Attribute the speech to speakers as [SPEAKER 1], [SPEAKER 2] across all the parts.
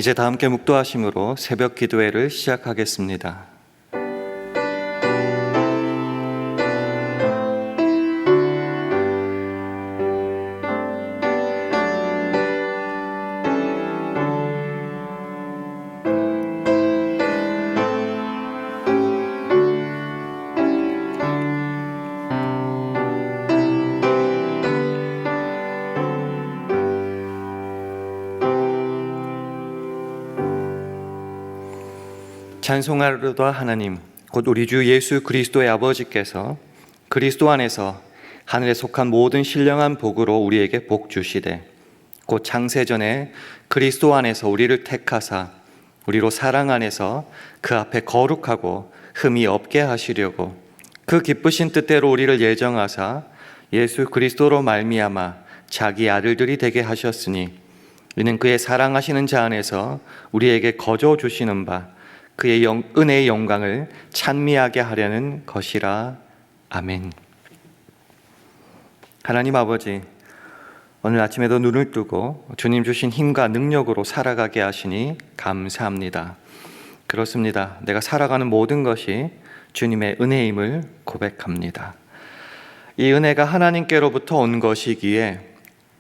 [SPEAKER 1] 이제 다 함께 묵도하심으로 새벽 기도회를 시작하겠습니다. 찬송하로다 하나님, 곧 우리 주 예수 그리스도의 아버지께서 그리스도 안에서 하늘에 속한 모든 신령한 복으로 우리에게 복 주시되, 곧 창세전에 그리스도 안에서 우리를 택하사 우리로 사랑 안에서 그 앞에 거룩하고 흠이 없게 하시려고 그 기쁘신 뜻대로 우리를 예정하사 예수 그리스도로 말미암아 자기 아들들이 되게 하셨으니, 이는 그의 사랑하시는 자 안에서 우리에게 거저 주시는 바 그의 은혜의 영광을 찬미하게 하려는 것이라. 아멘. 하나님 아버지, 오늘 아침에도 눈을 뜨고 주님 주신 힘과 능력으로 살아가게 하시니 감사합니다. 그렇습니다. 내가 살아가는 모든 것이 주님의 은혜임을 고백합니다. 이 은혜가 하나님께로부터 온 것이기에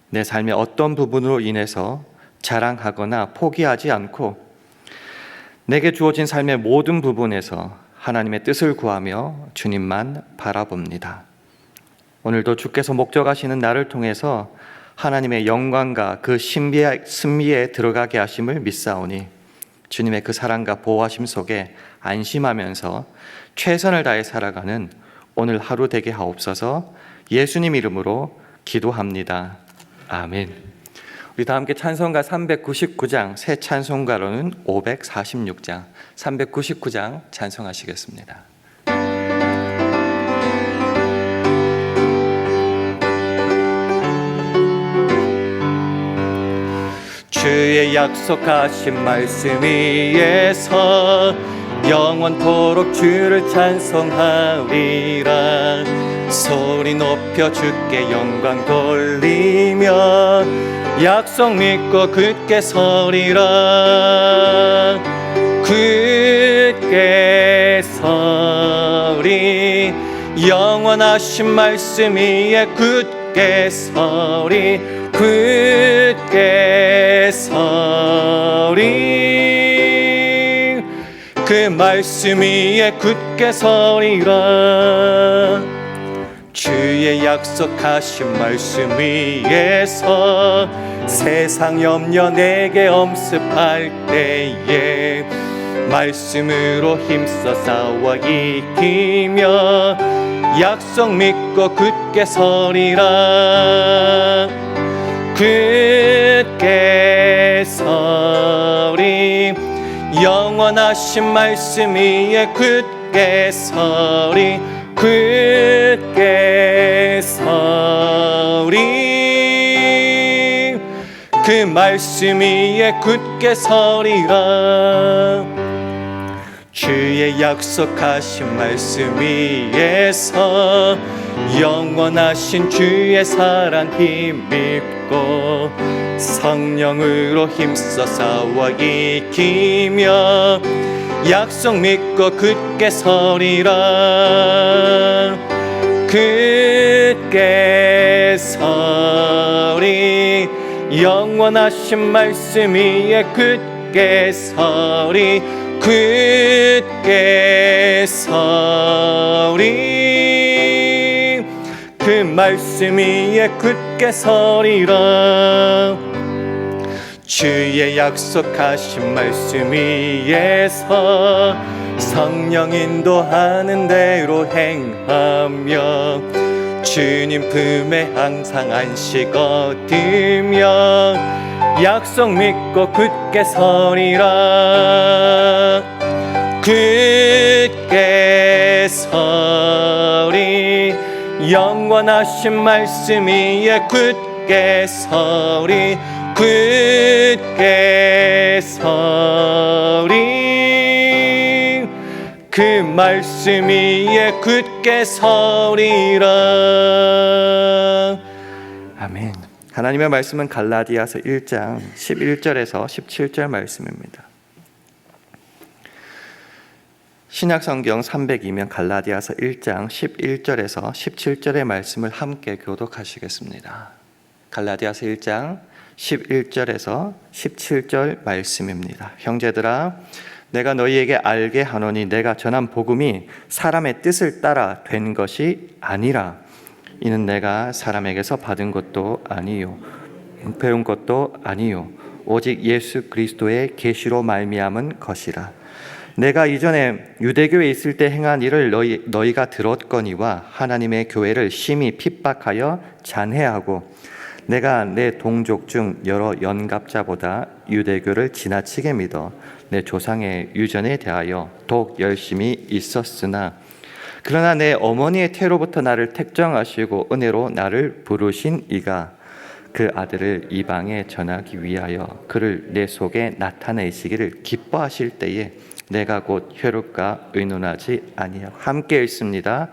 [SPEAKER 1] 내 삶의 어떤 부분으로 인해서 자랑하거나 포기하지 않고 내게 주어진 삶의 모든 부분에서 하나님의 뜻을 구하며 주님만 바라봅니다. 오늘도 주께서 목적하시는 나를 통해서 하나님의 영광과 그 신비에 들어가게 하심을 믿사오니 주님의 그 사랑과 보호하심 속에 안심하면서 최선을 다해 살아가는 오늘 하루 되게 하옵소서. 예수님 이름으로 기도합니다. 아멘. 우리 다 함께 찬송가 399장, 새 찬송가로는 546장, 399장 찬송하시겠습니다. 주의 약속하신 말씀 위에서 영원토록 주를 찬송하리라. 소리 높여 주께 영광 돌리며 약속 믿고 굳게 서리라. 굳게 서리, 영원하신 말씀 위에 굳게 서리. 굳게 서리, 그 말씀 위에 굳게 서리라. 주의 약속하신 말씀 위에서 세상 염려 내게 엄습할 때에 말씀으로 힘써 싸워 이기며 약속 믿고 굳게 서리라. 굳게 서리, 영원하신 말씀 위에 굳게 서리. 굳게 서리, 그 말씀 위에 굳게 서리라. 주의 약속하신 말씀 위에서 영원하신 주의 사랑 힘입고 성령으로 힘써 싸워 이기며 약속 믿고 굳게 서리라. 굳게 서리, 영원하신 말씀 위에 굳게 서리. 굳게 서리, 그 말씀 위에 굳게 서리라. 주의 약속하신 말씀 위에서 성령 인도하는 대로 행하며 주님 품에 항상 안식 얻으며 약속 믿고 굳게 서리라. 굳게 서리, 영원하신 말씀 위에 굳게 서리. 굳게 서리, 그 말씀 위에 굳게 서리라. 아멘. 하나님의 말씀은 갈라디아서 1장 11절에서 17절 말씀입니다. 신약성경 302면 갈라디아서 1장 11절에서 17절의 말씀을 함께 교독하시겠습니다. 갈라디아서 1장 11절에서 17절 말씀입니다. 형제들아, 내가 너희에게 알게 하노니 내가 전한 복음이 사람의 뜻을 따라 된 것이 아니라 이는 내가 사람에게서 받은 것도 아니요 배운 것도 아니요 오직 예수 그리스도의 계시로 말미암은 것이라. 내가 이전에 유대교에 있을 때 행한 일을 너희가 들었거니와 하나님의 교회를 심히 핍박하여 잔해하고 내가 내 동족 중 여러 연갑자보다 유대교를 지나치게 믿어 내 조상의 유전에 대하여 더욱 열심히 있었으나 그러나 내 어머니의 태로부터 나를 택정하시고 은혜로 나를 부르신 이가 그 아들을 이방에 전하기 위하여 그를 내 속에 나타내시기를 기뻐하실 때에 내가 곧 혈육과 의논하지 아니하고 함께 있습니다.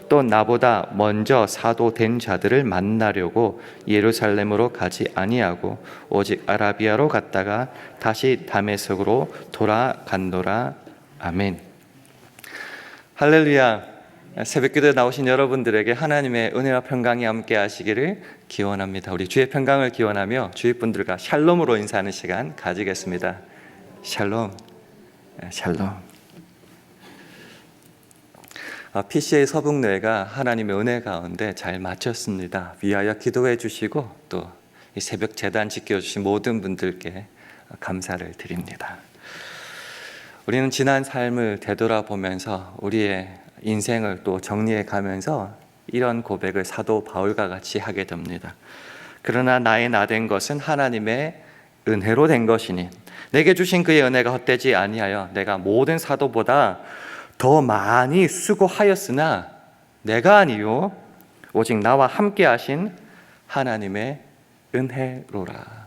[SPEAKER 1] 또 나보다 먼저 사도된 자들을 만나려고 예루살렘으로 가지 아니하고 오직 아라비아로 갔다가 다시 다메섹으로 돌아간노라. 아멘. 할렐루야. 새벽기도에 나오신 여러분들에게 하나님의 은혜와 평강이 함께 하시기를 기원합니다. 우리 주의 평강을 기원하며 주위 분들과 샬롬으로 인사하는 시간 가지겠습니다. 샬롬. 샬롬. PCA 서북노회가 하나님의 은혜 가운데 잘 마쳤습니다. 위하여 기도해 주시고 또 이 새벽 제단 지켜주신 모든 분들께 감사를 드립니다. 우리는 지난 삶을 되돌아보면서 우리의 인생을 또 정리해 가면서 이런 고백을 사도 바울과 같이 하게 됩니다. 그러나 나의 나 된 것은 하나님의 은혜로 된 것이니 내게 주신 그의 은혜가 헛되지 아니하여 내가 모든 사도보다 더 많이 수고하였으나 내가 아니요 오직 나와 함께 하신 하나님의 은혜로라.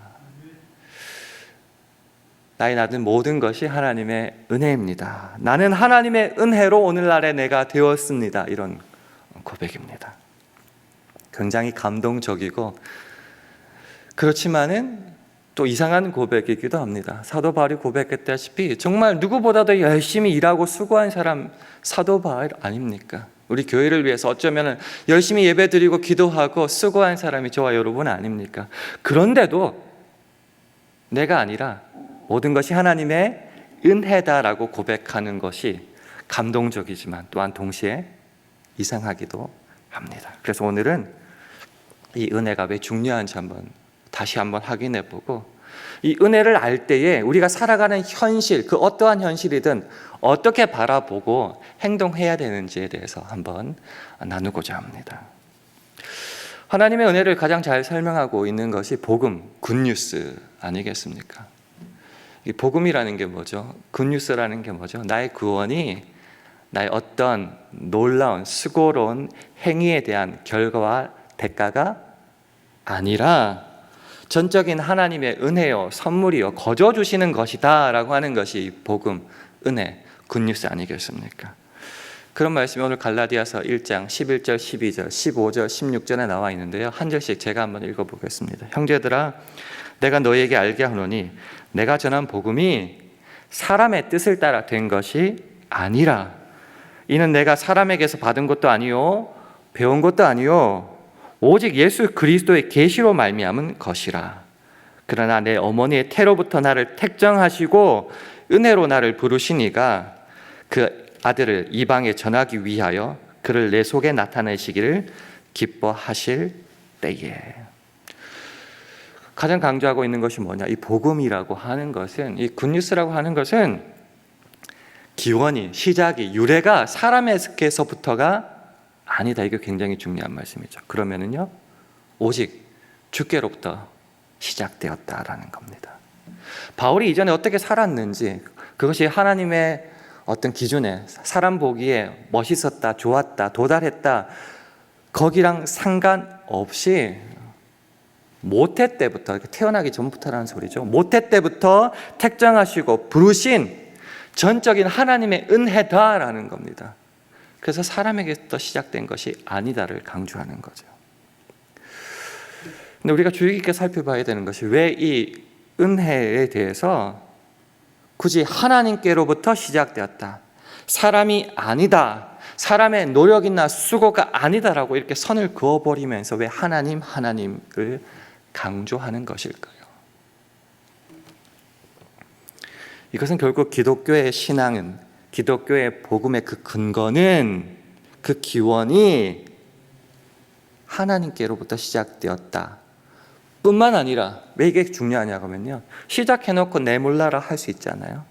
[SPEAKER 1] 나의 나된 모든 것이 하나님의 은혜입니다. 나는 하나님의 은혜로 오늘날의 내가 되었습니다. 이런 고백입니다. 굉장히 감동적이고 그렇지만은 또 이상한 고백이기도 합니다. 사도 바울이 고백했다시피 정말 누구보다도 열심히 일하고 수고한 사람 사도 바울 아닙니까? 우리 교회를 위해서 어쩌면 열심히 예배드리고 기도하고 수고한 사람이 저와 여러분 아닙니까? 그런데도 내가 아니라 모든 것이 하나님의 은혜다라고 고백하는 것이 감동적이지만 또한 동시에 이상하기도 합니다. 그래서 오늘은 이 은혜가 왜 중요한지 다시 한번 확인해 보고 이 은혜를 알 때에 우리가 살아가는 현실, 그 어떠한 현실이든 어떻게 바라보고 행동해야 되는지에 대해서 한번 나누고자 합니다. 하나님의 은혜를 가장 잘 설명하고 있는 것이 복음, 굿뉴스 아니겠습니까? 이 복음이라는 게 뭐죠? 굿뉴스라는 게 뭐죠? 나의 구원이 나의 어떤 놀라운 수고로운 행위에 대한 결과와 대가가 아니라 전적인 하나님의 은혜요, 선물이요, 거저 주시는 것이다 라고 하는 것이 복음, 은혜, 굿뉴스 아니겠습니까? 그런 말씀이 오늘 갈라디아서 1장 11절, 12절, 15절, 16절에 나와 있는데요. 한 절씩 제가 한번 읽어보겠습니다. 형제들아, 내가 너희에게 알게 하노니 내가 전한 복음이 사람의 뜻을 따라 된 것이 아니라 이는 내가 사람에게서 받은 것도 아니요 배운 것도 아니요 오직 예수 그리스도의 계시로 말미암은 것이라. 그러나 내 어머니의 태로부터 나를 택정하시고 은혜로 나를 부르시니가 그 아들을 이방에 전하기 위하여 그를 내 속에 나타내시기를 기뻐하실 때에. 가장 강조하고 있는 것이 뭐냐? 이 복음이라고 하는 것은, 이 굿뉴스라고 하는 것은 기원이, 시작이, 유래가 사람에게서부터가 아니다. 이게 굉장히 중요한 말씀이죠. 그러면은요, 오직 주께로부터 시작되었다라는 겁니다. 바울이 이전에 어떻게 살았는지, 그것이 하나님의 어떤 기준에 사람 보기에 멋있었다, 좋았다, 도달했다, 거기랑 상관없이 모태 때부터, 태어나기 전부터라는 소리죠. 모태 때부터 택정하시고 부르신 전적인 하나님의 은혜다라는 겁니다. 그래서 사람에게부터 시작된 것이 아니다를 강조하는 거죠. 근데 우리가 주의 깊게 살펴봐야 되는 것이 왜 이 은혜에 대해서 굳이 하나님께로부터 시작되었다, 사람이 아니다, 사람의 노력이나 수고가 아니다라고 이렇게 선을 그어버리면서 왜 하나님을 강조하는 것일까요? 이것은 결국 기독교의 신앙은, 기독교의 복음의 그 근거는, 그 기원이 하나님께로부터 시작되었다 뿐만 아니라, 왜 이게 중요하냐고 하면요, 시작해놓고 내몰라라 할 수 있잖아요.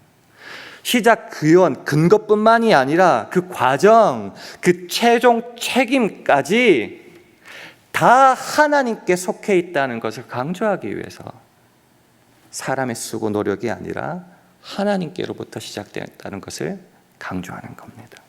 [SPEAKER 1] 시작 기원, 근거뿐만이 아니라 그 과정, 그 최종 책임까지 다 하나님께 속해 있다는 것을 강조하기 위해서 사람의 수고 노력이 아니라 하나님께로부터 시작되었다는 것을 강조하는 겁니다.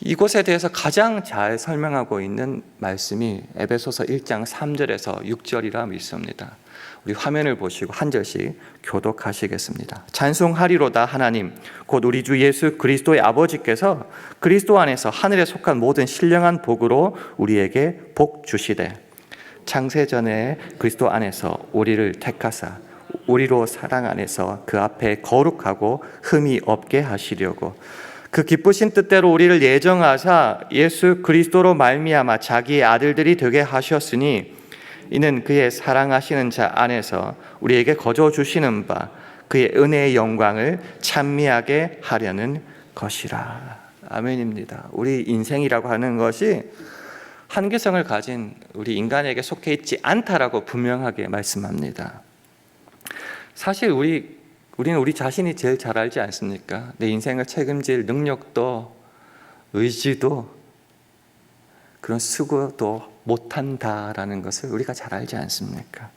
[SPEAKER 1] 이곳에 대해서 가장 잘 설명하고 있는 말씀이 에베소서 1장 3절에서 6절이라 믿습니다. 우리 화면을 보시고 한 절씩 교독하시겠습니다. 찬송하리로다 하나님 곧 우리 주 예수 그리스도의 아버지께서 그리스도 안에서 하늘에 속한 모든 신령한 복으로 우리에게 복 주시되 창세전에 그리스도 안에서 우리를 택하사 우리로 사랑 안에서 그 앞에 거룩하고 흠이 없게 하시려고 그 기쁘신 뜻대로 우리를 예정하사 예수 그리스도로 말미암아 자기의 아들들이 되게 하셨으니 이는 그의 사랑하시는 자 안에서 우리에게 거저 주시는 바 그의 은혜의 영광을 찬미하게 하려는 것이라. 아멘입니다. 우리 인생이라고 하는 것이 한계성을 가진 우리 인간에게 속해 있지 않다라고 분명하게 말씀합니다. 사실 우리는 우리 자신이 제일 잘 알지 않습니까? 내 인생을 책임질 능력도 의지도 그런 수고도 못한다라는 것을 우리가 잘 알지 않습니까?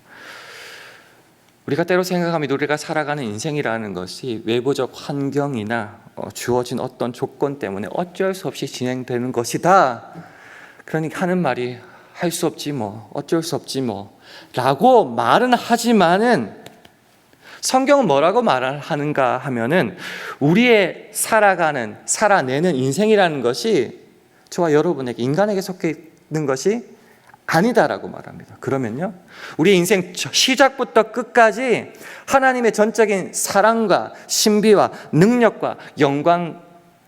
[SPEAKER 1] 우리가 때로 생각하면 우리가 살아가는 인생이라는 것이 외부적 환경이나 주어진 어떤 조건 때문에 어쩔 수 없이 진행되는 것이다. 그러니까 하는 말이 할 수 없지 뭐, 어쩔 수 없지 뭐 라고 말은 하지만은 성경은 뭐라고 말하는가 하면은 우리의 살아내는 인생이라는 것이 저와 여러분에게, 인간에게 속해 있는 것이 아니다라고 말합니다. 그러면요, 우리 인생 시작부터 끝까지 하나님의 전적인 사랑과 신비와 능력과 영광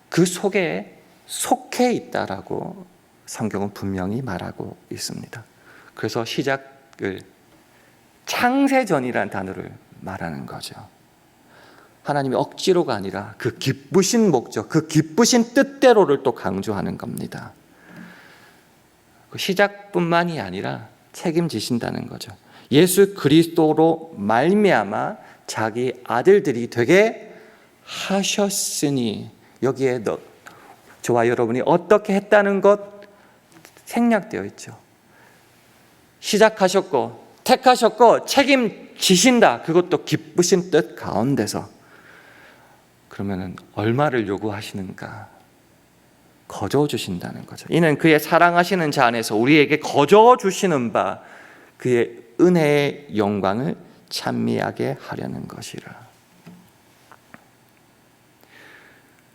[SPEAKER 1] 그 속에 속해 있다라고 성경은 분명히 말하고 있습니다. 그래서 시작을 창세전이라는 단어를 말하는 거죠. 하나님이 억지로가 아니라 그 기쁘신 목적, 그 기쁘신 뜻대로를 또 강조하는 겁니다. 시작뿐만이 아니라 책임지신다는 거죠. 예수 그리스도로 말미암아 자기 아들들이 되게 하셨으니, 여기에 저와 여러분이 어떻게 했다는 것 생략되어 있죠. 시작하셨고 택하셨고 책임지신다. 그것도 기쁘신 뜻 가운데서. 그러면 얼마를 요구하시는가? 거저 주신다는 거죠. 이는 그의 사랑하시는 자 안에서 우리에게 거저 주시는 바 그의 은혜의 영광을 찬미하게 하려는 것이라.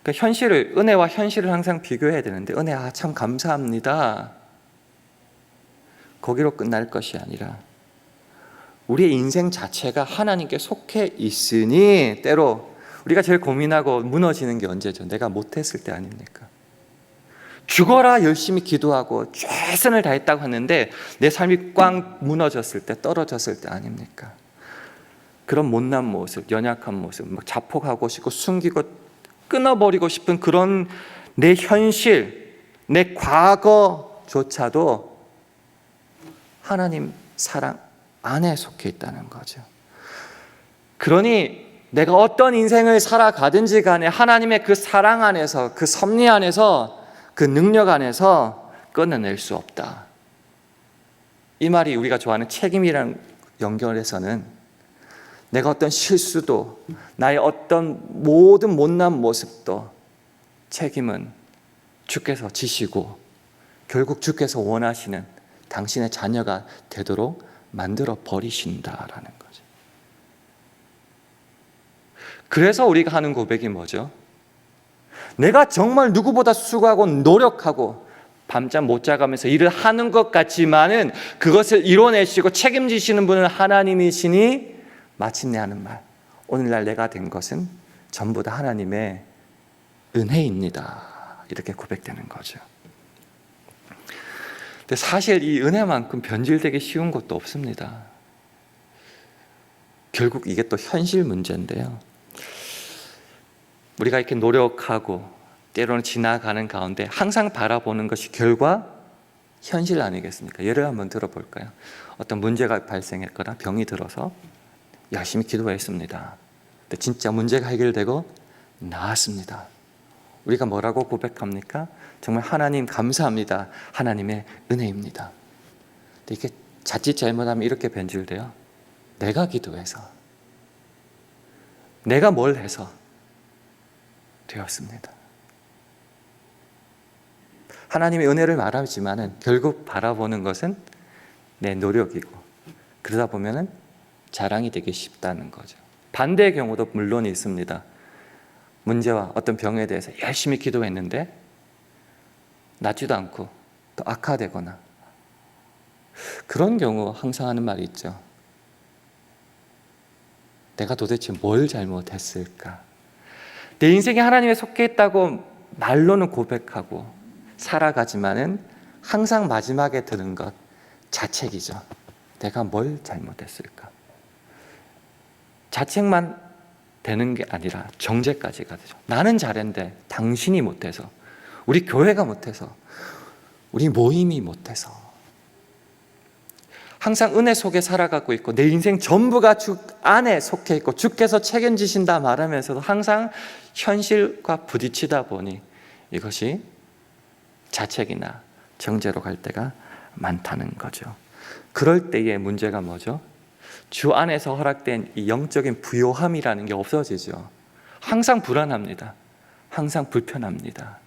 [SPEAKER 1] 그러니까 은혜와 현실을 항상 비교해야 되는데, 은혜 참 감사합니다, 거기로 끝날 것이 아니라 우리의 인생 자체가 하나님께 속해 있으니, 때로 우리가 제일 고민하고 무너지는 게 언제죠? 내가 못했을 때 아닙니까? 죽어라 열심히 기도하고 최선을 다했다고 했는데 내 삶이 꽝 무너졌을 때, 떨어졌을 때 아닙니까? 그런 못난 모습, 연약한 모습, 막 자폭하고 싶고 숨기고 끊어버리고 싶은 그런 내 현실, 내 과거조차도 하나님 사랑 안에 속해 있다는 거죠. 그러니 내가 어떤 인생을 살아가든지 간에 하나님의 그 사랑 안에서, 그 섭리 안에서, 그 능력 안에서 끊어낼 수 없다. 이 말이 우리가 좋아하는 책임이라는 연결에서는 내가 어떤 실수도, 나의 어떤 모든 못난 모습도 책임은 주께서 지시고 결국 주께서 원하시는 당신의 자녀가 되도록 만들어 버리신다라는 거죠. 그래서 우리가 하는 고백이 뭐죠? 내가 정말 누구보다 수고하고 노력하고 밤잠 못 자가면서 일을 하는 것 같지만은 그것을 이뤄내시고 책임지시는 분은 하나님이시니 마침내 하는 말, 오늘날 내가 된 것은 전부 다 하나님의 은혜입니다. 이렇게 고백되는 거죠. 근데 사실 이 은혜만큼 변질되기 쉬운 것도 없습니다. 결국 이게 또 현실 문제인데요. 우리가 이렇게 노력하고 때로는 지나가는 가운데 항상 바라보는 것이 결과 현실 아니겠습니까? 예를 한번 들어볼까요? 어떤 문제가 발생했거나 병이 들어서 열심히 기도했습니다. 근데 진짜 문제가 해결되고 나았습니다. 우리가 뭐라고 고백합니까? 정말 하나님 감사합니다. 하나님의 은혜입니다. 근데 이게 자칫 잘못하면 이렇게 변질돼요. 내가 기도해서, 내가 뭘 해서 되었습니다. 하나님의 은혜를 말하지만은 결국 바라보는 것은 내 노력이고, 그러다 보면은 자랑이 되기 쉽다는 거죠. 반대의 경우도 물론 있습니다. 문제와 어떤 병에 대해서 열심히 기도했는데 낫지도 않고 또 악화되거나, 그런 경우 항상 하는 말이 있죠. 내가 도대체 뭘 잘못했을까? 내 인생에 하나님에 속해 있다고 말로는 고백하고 살아가지만은 항상 마지막에 드는 것 자책이죠. 내가 뭘 잘못했을까? 자책만 되는 게 아니라 정죄까지 가죠. 나는 잘했는데 당신이 못해서, 우리 교회가 못해서, 우리 모임이 못해서. 항상 은혜 속에 살아가고 있고 내 인생 전부가 주 안에 속해 있고 주께서 책임지신다 말하면서도 항상 현실과 부딪히다 보니 이것이 자책이나 정죄로 갈 때가 많다는 거죠. 그럴 때의 문제가 뭐죠? 주 안에서 허락된 이 영적인 부요함이라는 게 없어지죠. 항상 불안합니다. 항상 불편합니다.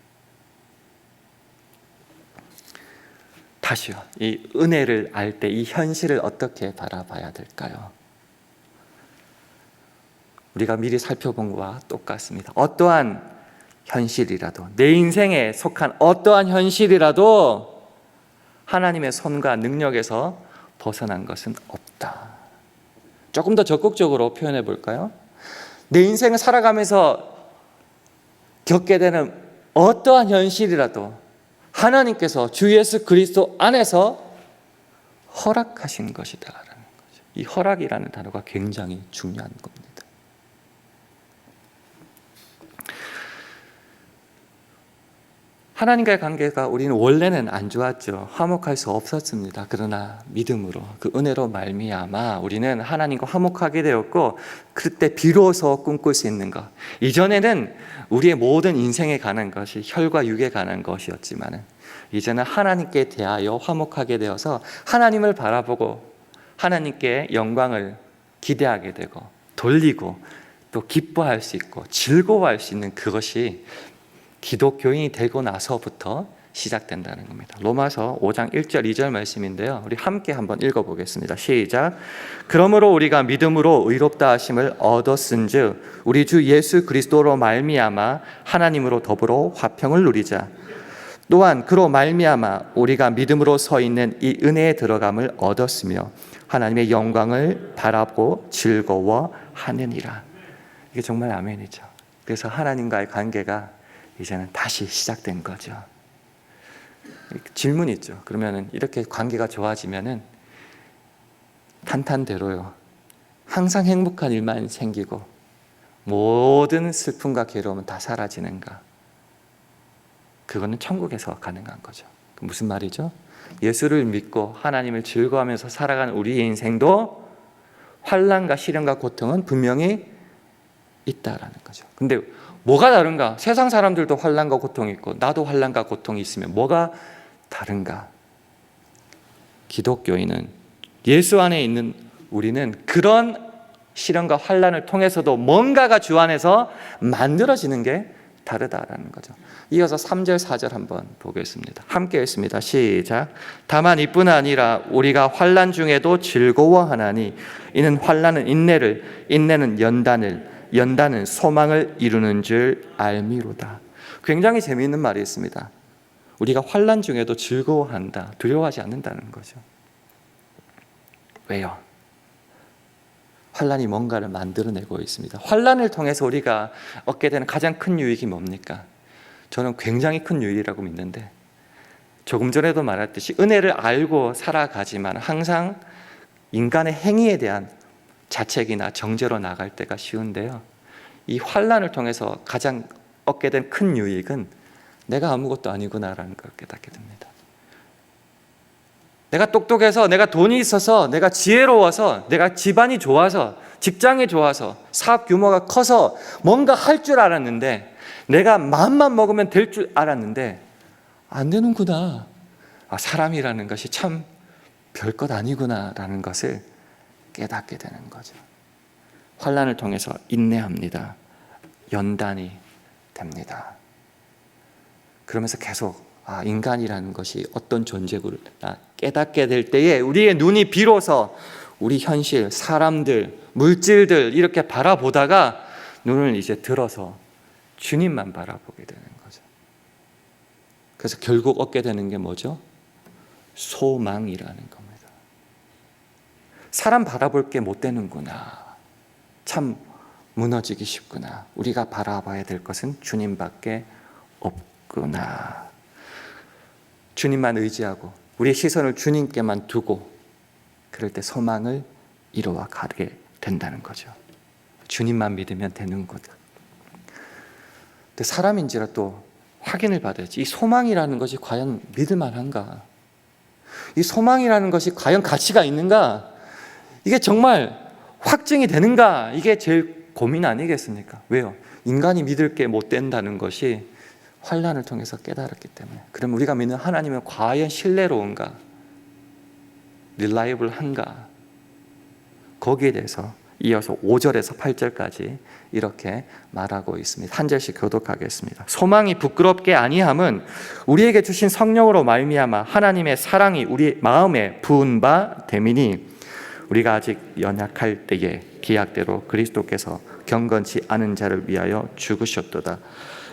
[SPEAKER 1] 다시요, 이 은혜를 알 때 이 현실을 어떻게 바라봐야 될까요? 우리가 미리 살펴본 것과 똑같습니다. 어떠한 현실이라도, 내 인생에 속한 어떠한 현실이라도 하나님의 손과 능력에서 벗어난 것은 없다. 조금 더 적극적으로 표현해 볼까요? 내 인생을 살아가면서 겪게 되는 어떠한 현실이라도 하나님께서 주 예수 그리스도 안에서 허락하신 것이다라는 거죠. 이 허락이라는 단어가 굉장히 중요한 겁니다. 하나님과의 관계가 우리는 원래는 안 좋았죠. 화목할 수 없었습니다. 그러나 믿음으로, 그 은혜로 말미암아 우리는 하나님과 화목하게 되었고, 그때 비로소 꿈꿀 수 있는 것. 이전에는 우리의 모든 인생에 관한 것이 혈과 육에 관한 것이었지만 이제는 하나님께 대하여 화목하게 되어서 하나님을 바라보고 하나님께 영광을 기대하게 되고 돌리고 또 기뻐할 수 있고 즐거워할 수 있는 그것이 기독교인이 되고 나서부터 시작된다는 겁니다. 로마서 5장 1절 2절 말씀인데요, 우리 함께 한번 읽어보겠습니다. 시작. 그러므로 우리가 믿음으로 의롭다 하심을 얻었은즉 우리 주 예수 그리스도로 말미암아 하나님으로 더불어 화평을 누리자. 또한 그로 말미암아 우리가 믿음으로 서 있는 이 은혜에 들어감을 얻었으며 하나님의 영광을 바라보고 즐거워하느니라. 이게 정말 아멘이죠. 그래서 하나님과의 관계가 이제는 다시 시작된 거죠. 질문이 있죠. 그러면은 이렇게 관계가 좋아지면은 탄탄대로요, 항상 행복한 일만 생기고 모든 슬픔과 괴로움은 다 사라지는가? 그거는 천국에서 가능한 거죠. 무슨 말이죠? 예수를 믿고 하나님을 즐거워하면서 살아가는 우리의 인생도 환난과 시련과 고통은 분명히 있다라는 거죠. 근데 뭐가 다른가? 세상 사람들도 환난과 고통이 있고 나도 환난과 고통이 있으면 뭐가 다른가? 기독교인은, 예수 안에 있는 우리는 그런 시련과 환난을 통해서도 뭔가가 주 안에서 만들어지는 게 다르다라는 거죠. 이어서 3절 4절 한번 보겠습니다. 함께 읽습니다. 시작. 다만 이뿐 아니라 우리가 환난 중에도 즐거워하나니 이는 환난은 인내를, 인내는 연단을, 연단은 소망을 이루는 줄 알미로다. 굉장히 재미있는 말이 있습니다. 우리가 환난 중에도 즐거워한다, 두려워하지 않는다는 거죠. 왜요? 환난이 뭔가를 만들어내고 있습니다. 환난을 통해서 우리가 얻게 되는 가장 큰 유익이 뭡니까? 저는 굉장히 큰 유익이라고 믿는데, 조금 전에도 말했듯이 은혜를 알고 살아가지만 항상 인간의 행위에 대한 자책이나 정죄로 나갈 때가 쉬운데요, 이 환난을 통해서 가장 얻게 된 큰 유익은 내가 아무것도 아니구나라는 걸 깨닫게 됩니다. 내가 똑똑해서, 내가 돈이 있어서, 내가 지혜로워서, 내가 집안이 좋아서, 직장이 좋아서, 사업 규모가 커서 뭔가 할 줄 알았는데, 내가 마음만 먹으면 될 줄 알았는데 안 되는구나. 사람이라는 것이 참 별것 아니구나라는 것을 깨닫게 되는 거죠. 환난을 통해서 인내합니다. 연단이 됩니다. 그러면서 계속 인간이라는 것이 어떤 존재구나 깨닫게 될 때에 우리의 눈이 비로소 우리 현실, 사람들, 물질들 이렇게 바라보다가 눈을 이제 들어서 주님만 바라보게 되는 거죠. 그래서 결국 얻게 되는 게 뭐죠? 소망이라는 겁니다. 사람 바라볼 게 못 되는구나. 참 무너지기 쉽구나. 우리가 바라봐야 될 것은 주님밖에 없구나. 주님만 의지하고 우리의 시선을 주님께만 두고 그럴 때 소망을 이루어 가게 된다는 거죠. 주님만 믿으면 되는 거다. 근데 사람인지라 또 확인을 받아야지. 이 소망이라는 것이 과연 믿을 만한가? 이 소망이라는 것이 과연 가치가 있는가? 이게 정말 확증이 되는가? 이게 제일 고민 아니겠습니까? 왜요? 인간이 믿을 게 못 된다는 것이 환난을 통해서 깨달았기 때문에. 그럼 우리가 믿는 하나님은 과연 신뢰로운가? 릴라이블한가? 거기에 대해서 이어서 5절에서 8절까지 이렇게 말하고 있습니다. 한 절씩 교독하겠습니다. 소망이 부끄럽게 아니함은 우리에게 주신 성령으로 말미암아 하나님의 사랑이 우리 마음에 부은 바 됨이니 우리가 아직 연약할 때에 기약대로 그리스도께서 경건치 않은 자를 위하여 죽으셨도다.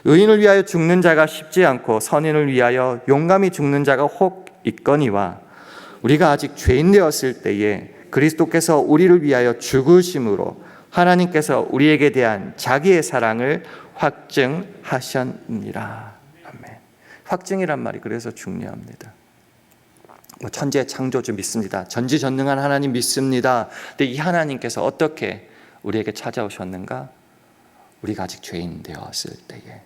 [SPEAKER 1] 의인을 위하여 죽는 자가 쉽지 않고 선인을 위하여 용감히 죽는 자가 혹 있거니와 우리가 아직 죄인 되었을 때에 그리스도께서 우리를 위하여 죽으심으로 하나님께서 우리에게 대한 자기의 사랑을 확증하셨느니라. 아멘. 확증이란 말이 그래서 중요합니다. 천지의 창조주 믿습니다. 전지전능한 하나님 믿습니다. 근데 이 하나님께서 어떻게 우리에게 찾아오셨는가? 우리가 아직 죄인 되었을 때에,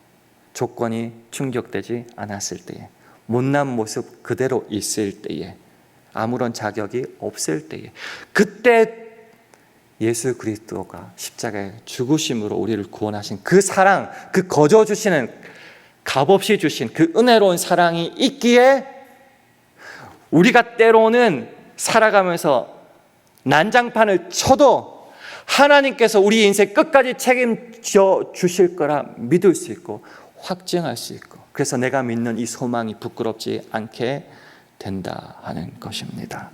[SPEAKER 1] 조건이 충족되지 않았을 때에, 못난 모습 그대로 있을 때에, 아무런 자격이 없을 때에, 그때 예수 그리스도가 십자가에 죽으심으로 우리를 구원하신 그 사랑, 그 거저 주시는, 값없이 주신 그 은혜로운 사랑이 있기에 우리가 때로는 살아가면서 난장판을 쳐도 하나님께서 우리 인생 끝까지 책임져 주실 거라 믿을 수 있고 확증할 수 있고, 그래서 내가 믿는 이 소망이 부끄럽지 않게 된다 하는 것입니다.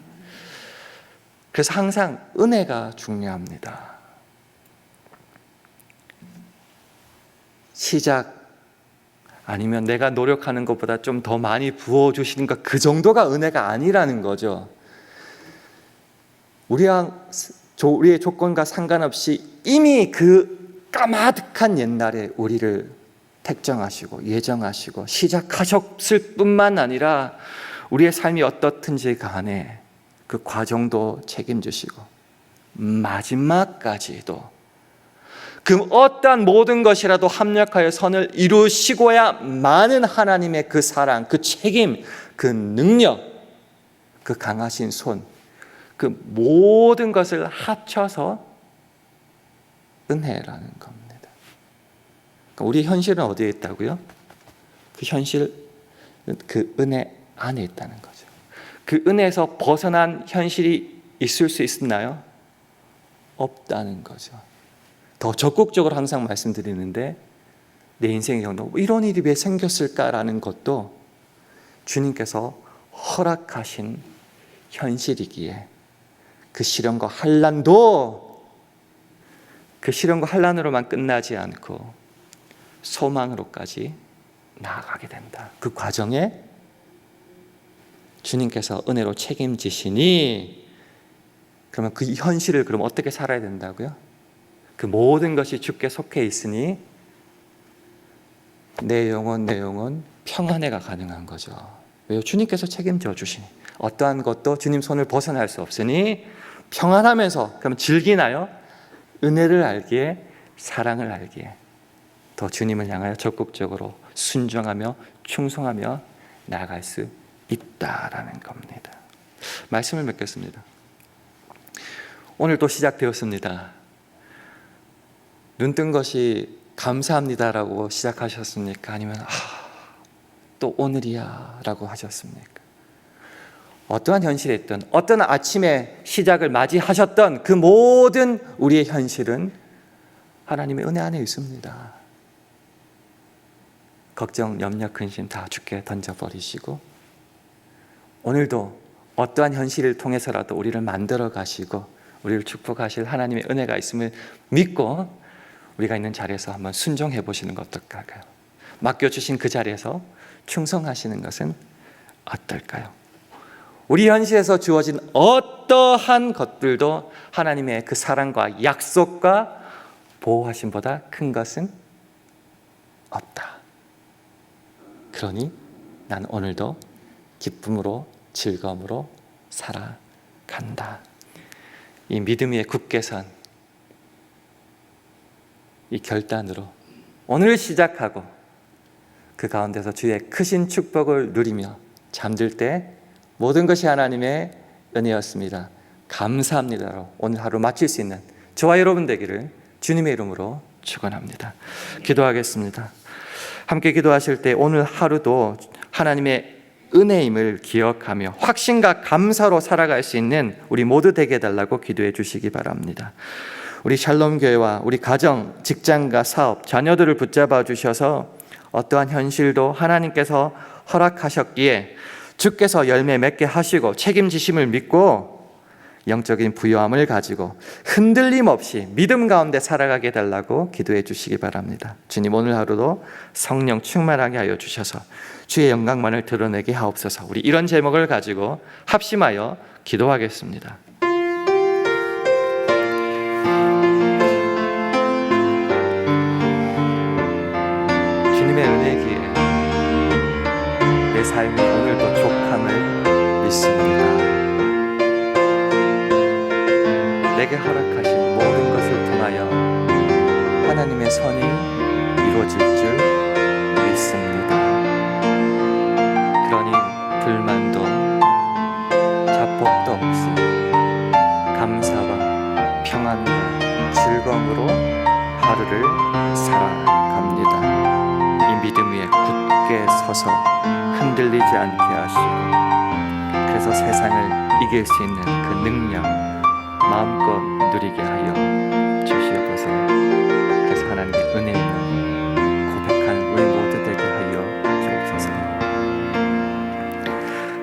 [SPEAKER 1] 그래서 항상 은혜가 중요합니다. 시작 아니면 내가 노력하는 것보다 좀 더 많이 부어주시는 것, 그 정도가 은혜가 아니라는 거죠. 우리의 조건과 상관없이 이미 그 까마득한 옛날에 우리를 택정하시고 예정하시고 시작하셨을 뿐만 아니라 우리의 삶이 어떻든지 간에 그 과정도 책임지시고 마지막까지도 그 어떠한 모든 것이라도 합력하여 선을 이루시고야 많은 하나님의 그 사랑, 그 책임, 그 능력, 그 강하신 손, 그 모든 것을 합쳐서 은혜라는 겁니다. 그러니까 우리 현실은 어디에 있다고요? 그 현실, 그 은혜 안에 있다는 거죠. 그 은혜에서 벗어난 현실이 있을 수 있나요? 없다는 거죠. 더 적극적으로 항상 말씀드리는데, 내 인생의 경우 이런 일이 왜 생겼을까라는 것도 주님께서 허락하신 현실이기에 그 시련과 환난도 그 시련과 환난으로만 끝나지 않고 소망으로까지 나아가게 된다. 그 과정에 주님께서 은혜로 책임지시니, 그러면 그 현실을 그럼 어떻게 살아야 된다고요? 그 모든 것이 주께 속해 있으니 내 영혼 평안해가 가능한 거죠. 왜요? 주님께서 책임져 주시니. 어떠한 것도 주님 손을 벗어날 수 없으니 평안하면서, 그럼 즐기나요? 은혜를 알기에, 사랑을 알기에 더 주님을 향하여 적극적으로 순종하며 충성하며 나아갈 수 있다라는 겁니다. 말씀을 맺겠습니다. 오늘 또 시작되었습니다. 눈 뜬 것이 감사합니다라고 시작하셨습니까? 아니면 또 오늘이야 라고 하셨습니까? 어떠한 현실에 있든, 어떤 아침의 시작을 맞이하셨던 그 모든 우리의 현실은 하나님의 은혜 안에 있습니다. 걱정, 염려, 근심 다 주께 던져버리시고, 오늘도 어떠한 현실을 통해서라도 우리를 만들어 가시고 우리를 축복하실 하나님의 은혜가 있음을 믿고 우리가 있는 자리에서 한번 순종해 보시는 것 어떨까요? 맡겨주신 그 자리에서 충성하시는 것은 어떨까요? 우리 현실에서 주어진 어떠한 것들도 하나님의 그 사랑과 약속과 보호하심보다 큰 것은 없다. 그러니 난 오늘도 기쁨으로 즐거움으로 살아간다. 이 믿음 위에 굳게 선 이 결단으로 오늘 시작하고 그 가운데서 주의 크신 축복을 누리며 잠들 때 모든 것이 하나님의 은혜였습니다. 감사합니다로 오늘 하루 마칠 수 있는 저와 여러분 되기를 주님의 이름으로 축원합니다. 기도하겠습니다. 함께 기도하실 때 오늘 하루도 하나님의 은혜임을 기억하며 확신과 감사로 살아갈 수 있는 우리 모두 되게 해달라고 기도해 주시기 바랍니다. 우리 샬롬교회와 우리 가정, 직장과 사업, 자녀들을 붙잡아 주셔서 어떠한 현실도 하나님께서 허락하셨기에 주께서 열매 맺게 하시고 책임지심을 믿고 영적인 부요함을 가지고 흔들림 없이 믿음 가운데 살아가게 해달라고 기도해 주시기 바랍니다. 주님, 오늘 하루도 성령 충만하게 하여 주셔서 주의 영광만을 드러내게 하옵소서. 우리 이런 제목을 가지고 합심하여 기도하겠습니다. 주님의 은혜기에 내 삶이 오늘도 족함을 믿습니다. 내게 허락하신 모든 것을 통하여 하나님의 선이 이루어질 줄 믿습니다. 그러니 불만도 자폭도 없이 감사와 평안과 즐거움으로 하루를 살아갑니다. 이 믿음 위에 굳게 서서 흔들리지 않게 하시고, 그래서 세상을 이길 수 있는 그 능력 마음껏 누리게 하여 주시옵소서. 그래서 하나님의 은혜를 고백하는 우리 모두 되게 하여 주옵소서.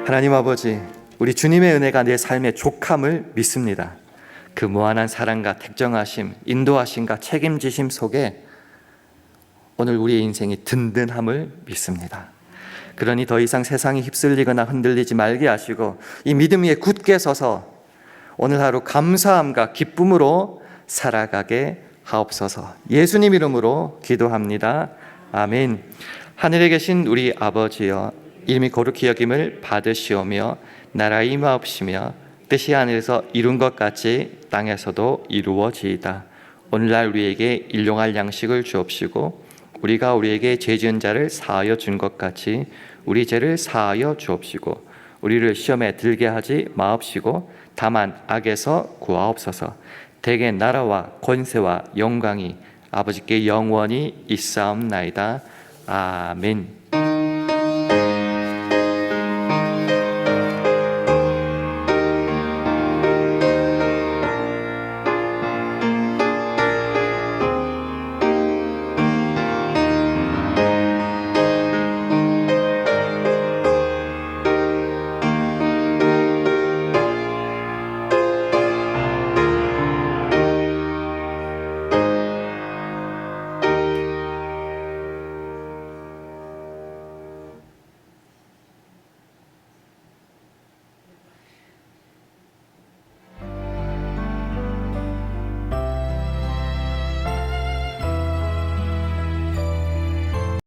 [SPEAKER 1] 하나님 아버지, 우리 주님의 은혜가 내 삶의 족함을 믿습니다. 그 무한한 사랑과 택정하심, 인도하심과 책임지심 속에 오늘 우리의 인생이 든든함을 믿습니다. 그러니 더 이상 세상이 휩쓸리거나 흔들리지 말게 하시고 이 믿음 위에 굳게 서서 오늘 하루 감사함과 기쁨으로 살아가게 하옵소서. 예수님 이름으로 기도합니다. 아멘. 하늘에 계신 우리 아버지여, 이름이 거룩히 여김을 받으시오며 나라의 임하옵시며 뜻이 하늘에서 이룬 것 같이 땅에서도 이루어지이다. 오늘날 우리에게 일용할 양식을 주옵시고 우리가 우리에게 죄 지은 자를 사하여 준 것 같이 우리 죄를 사하여 주옵시고 우리를 시험에 들게 하지 마옵시고 다만 악에서 구하옵소서. 대개 나라와 권세와 영광이 아버지께 영원히 있사옵나이다. 아멘.